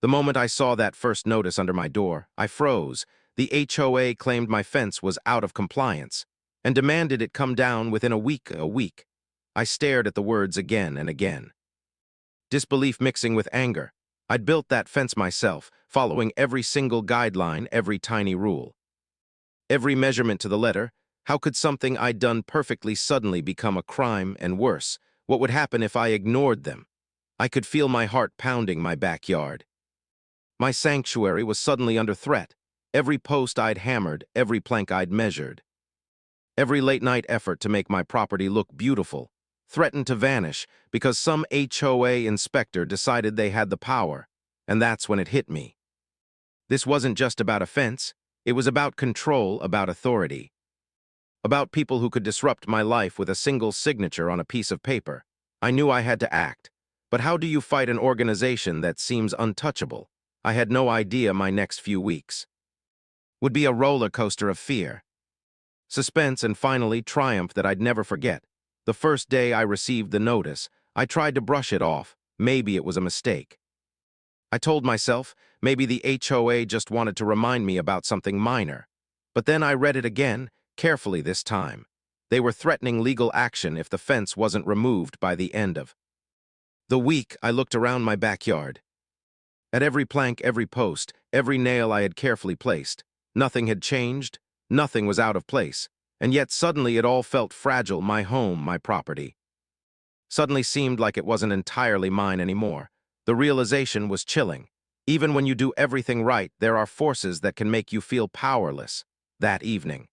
The moment I saw that first notice under my door, I froze. The HOA claimed my fence was out of compliance and demanded it come down within a week. I stared at the words again and again. Disbelief mixing with anger. I'd built that fence myself, following every single guideline, every tiny rule. Every measurement to the letter. How could something I'd done perfectly suddenly become a crime, and worse, what would happen if I ignored them? I could feel my heart pounding my backyard. My sanctuary was suddenly under threat. Every post I'd hammered, every plank I'd measured, every late-night effort to make my property look beautiful threatened to vanish because some HOA inspector decided they had the power, and that's when it hit me. This wasn't just about a fence. It was about control, about authority, about people who could disrupt my life with a single signature on a piece of paper. I knew I had to act. But how do you fight an organization that seems untouchable? I had no idea my next few weeks would be a roller coaster of fear, suspense, and finally triumph that I'd never forget. The first day I received the notice, I tried to brush it off. Maybe it was a mistake. I told myself, maybe the HOA just wanted to remind me about something minor. But then I read it again, carefully this time. They were threatening legal action if the fence wasn't removed by the end of the week. I looked around my backyard. At every plank, every post, every nail I had carefully placed. Nothing had changed, nothing was out of place. And yet suddenly it all felt fragile. My home, my property, suddenly seemed like it wasn't entirely mine anymore. The realization was chilling. Even when you do everything right, there are forces that can make you feel powerless. That evening,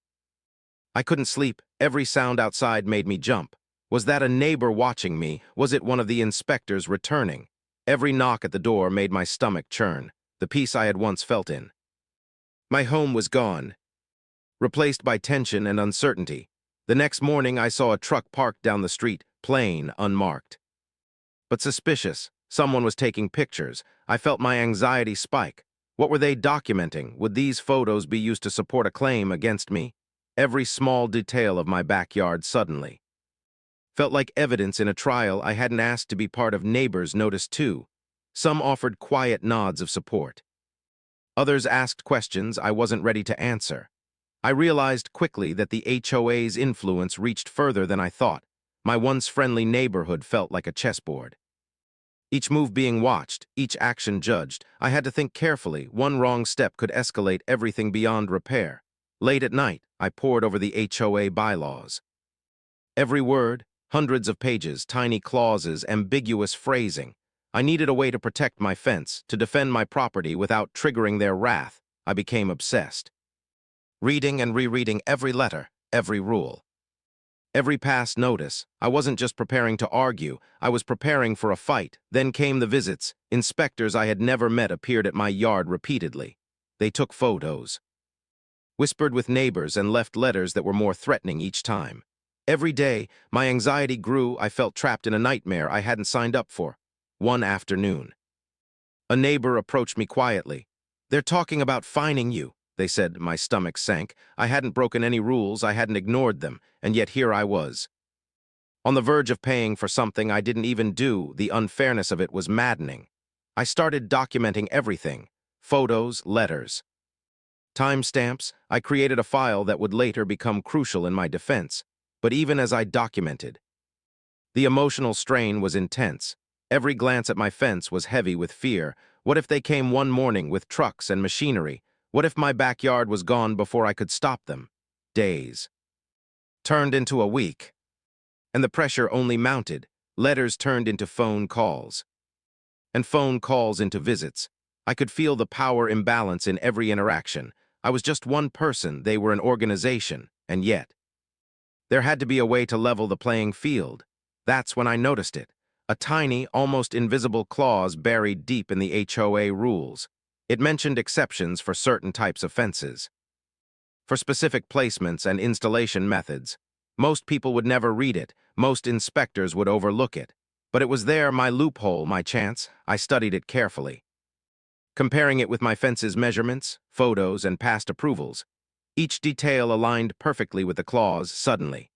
I couldn't sleep. Every sound outside made me jump. Was that a neighbor watching me? Was it one of the inspectors returning? Every knock at the door made my stomach churn, the peace I had once felt in. My home was gone, replaced by tension and uncertainty. The next morning, I saw a truck parked down the street, plain, unmarked, but suspicious. Someone was taking pictures. I felt my anxiety spike. What were they documenting? Would these photos be used to support a claim against me? Every small detail of my backyard suddenly felt like evidence in a trial. I hadn't asked to be part of. Neighbors noticed too. Some offered quiet nods of support. Others asked questions I wasn't ready to answer. I realized quickly that the HOA's influence reached further than I thought. My once friendly neighborhood felt like a chessboard, each move being watched, each action judged. I had to think carefully. One wrong step could escalate everything beyond repair. Late at night, I pored over the HOA bylaws. Every word, hundreds of pages, tiny clauses, ambiguous phrasing. I needed a way to protect my fence, to defend my property without triggering their wrath. I became obsessed, reading and rereading every letter, every rule, every past notice. I wasn't just preparing to argue, I was preparing for a fight. Then came the visits. Inspectors I had never met appeared at my yard repeatedly. They took photos, whispered with neighbors, and left letters that were more threatening each time. Every day, my anxiety grew. I felt trapped in a nightmare I hadn't signed up for. One afternoon, a neighbor approached me quietly. "They're talking about fining you," they said. My stomach sank. I hadn't broken any rules, I hadn't ignored them, and yet here I was, on the verge of paying for something I didn't even do. The unfairness of it was maddening. I started documenting everything: photos, letters, timestamps. I created a file that would later become crucial in my defense. But even as I documented, the emotional strain was intense. Every glance at my fence was heavy with fear. What if they came one morning with trucks and machinery? What if my backyard was gone before I could stop them? Days turned into a week, and the pressure only mounted. Letters turned into phone calls, and phone calls into visits. I could feel the power imbalance in every interaction. I was just one person, they were an organization, and yet there had to be a way to level the playing field. That's when I noticed it. A tiny, almost invisible clause buried deep in the HOA rules. It mentioned exceptions for certain types of fences, for specific placements and installation methods. Most people would never read it. Most inspectors would overlook it. But it was there, my loophole, my chance. I studied it carefully, comparing it with my fence's measurements, photos, and past approvals. Each detail aligned perfectly with the clause. Suddenly,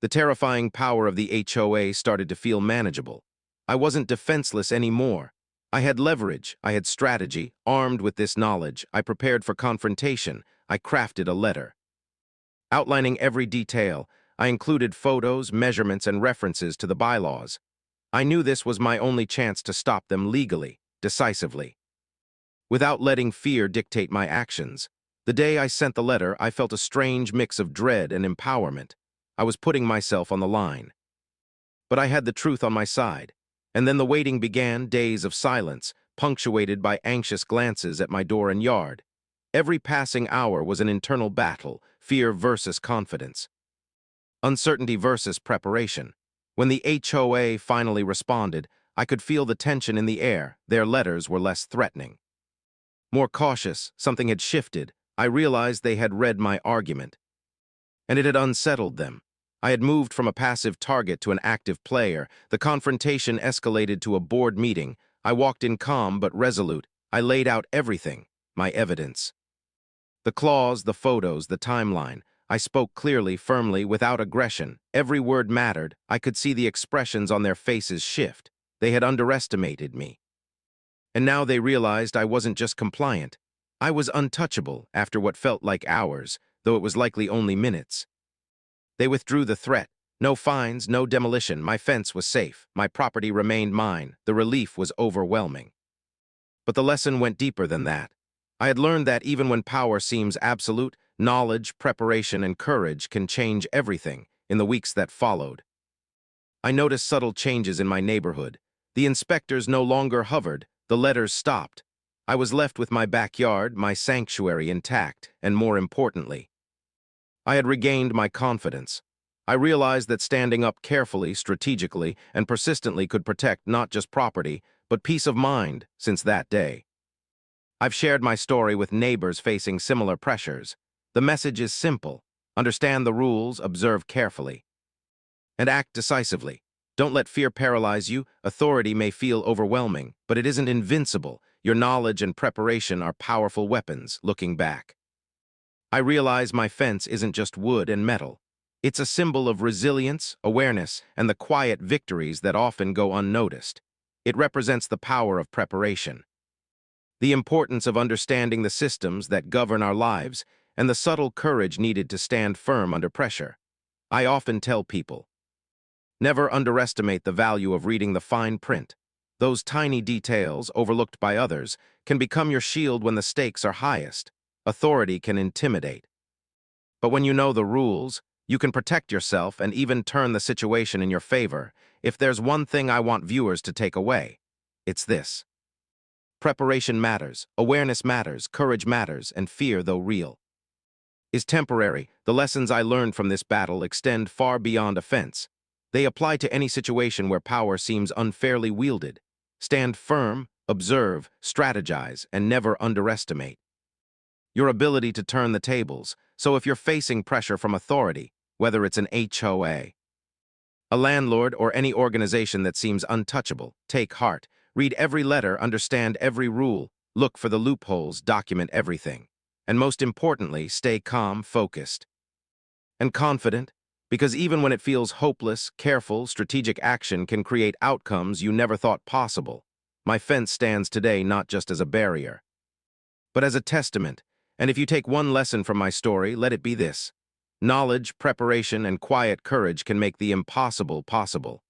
the terrifying power of the HOA started to feel manageable. I wasn't defenseless anymore. I had leverage, I had strategy. Armed with this knowledge, I prepared for confrontation. I crafted a letter. Outlining every detail, I included photos, measurements, and references to the bylaws. I knew this was my only chance to stop them legally, decisively, without letting fear dictate my actions. The day I sent the letter, I felt a strange mix of dread and empowerment. I was putting myself on the line. But I had the truth on my side. And then the waiting began, days of silence, punctuated by anxious glances at my door and yard. Every passing hour was an internal battle, fear versus confidence, uncertainty versus preparation. When the HOA finally responded, I could feel the tension in the air. Their letters were less threatening, more cautious. Something had shifted. I realized they had read my argument, and it had unsettled them. I had moved from a passive target to an active player. The confrontation escalated to a board meeting. I walked in calm but resolute. I laid out everything, my evidence. The clause, the photos, the timeline. I spoke clearly, firmly, without aggression. Every word mattered. I could see the expressions on their faces shift. They had underestimated me. And now they realized I wasn't just compliant. I was untouchable after what felt like hours, though it was likely only minutes. They withdrew the threat. No fines, no demolition. My fence was safe. My property remained mine. The relief was overwhelming. But the lesson went deeper than that. I had learned that even when power seems absolute, knowledge, preparation, and courage can change everything. In the weeks that followed, I noticed subtle changes in my neighborhood. The inspectors no longer hovered. The letters stopped. I was left with my backyard, my sanctuary intact, and more importantly, I had regained my confidence. I realized that standing up carefully, strategically, and persistently could protect not just property, but peace of mind. Since that day, I've shared my story with neighbors facing similar pressures. The message is simple. Understand the rules, observe carefully, and act decisively. Don't let fear paralyze you. Authority may feel overwhelming, but it isn't invincible. Your knowledge and preparation are powerful weapons. Looking back, I realize my fence isn't just wood and metal. It's a symbol of resilience, awareness, and the quiet victories that often go unnoticed. It represents the power of preparation, the importance of understanding the systems that govern our lives, and the subtle courage needed to stand firm under pressure. I often tell people, never underestimate the value of reading the fine print. Those tiny details, overlooked by others, can become your shield when the stakes are highest. Authority can intimidate, but when you know the rules, you can protect yourself and even turn the situation in your favor. If there's one thing I want viewers to take away, it's this. Preparation matters, awareness matters, courage matters, and fear, though real, is temporary. The lessons I learned from this battle extend far beyond offense. They apply to any situation where power seems unfairly wielded. Stand firm, observe, strategize, and never underestimate your ability to turn the tables. So if you're facing pressure from authority, whether it's an HOA, a landlord, or any organization that seems untouchable, take heart. Read every letter, understand every rule, look for the loopholes, document everything. And most importantly, stay calm, focused, and confident, because even when it feels hopeless, careful, strategic action can create outcomes you never thought possible. My fence stands today not just as a barrier, but as a testament. And if you take one lesson from my story, let it be this. Knowledge, preparation, and quiet courage can make the impossible possible.